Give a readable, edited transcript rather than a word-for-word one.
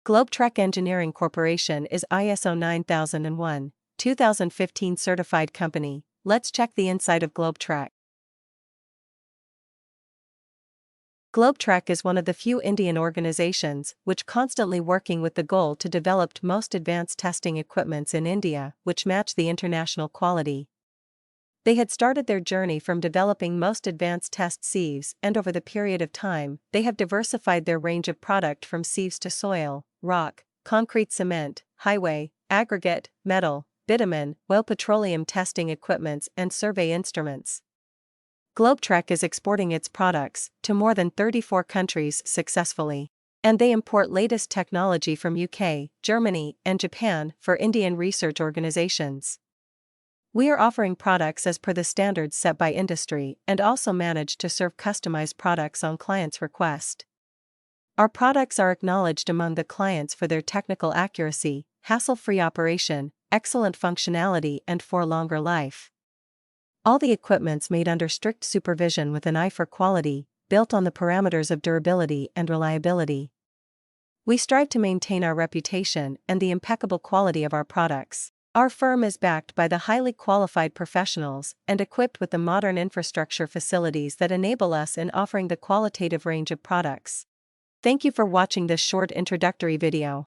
Globetrek Engineering Corporation is ISO 9001, 2015 certified company. Let's check the inside of Globetrek. Globetrek is one of the few Indian organizations which constantly working with the goal to develop most advanced testing equipments in India which match the international quality. They had started their journey from developing most advanced test sieves, and over the period of time, they have diversified their range of product from sieves to soil, rock, concrete cement, highway, aggregate, metal, bitumen, oil petroleum testing equipments and survey instruments. Globetrek is exporting its products to more than 34 countries successfully, and they import latest technology from UK, Germany, and Japan for Indian research organizations. We are offering products as per the standards set by industry and also manage to serve customized products on clients' request. Our products are acknowledged among the clients for their technical accuracy, hassle-free operation, excellent functionality and for longer life. All the equipment's made under strict supervision with an eye for quality, built on the parameters of durability and reliability. We strive to maintain our reputation and the impeccable quality of our products. Our firm is backed by the highly qualified professionals and equipped with the modern infrastructure facilities that enable us in offering the qualitative range of products. Thank you for watching this short introductory video.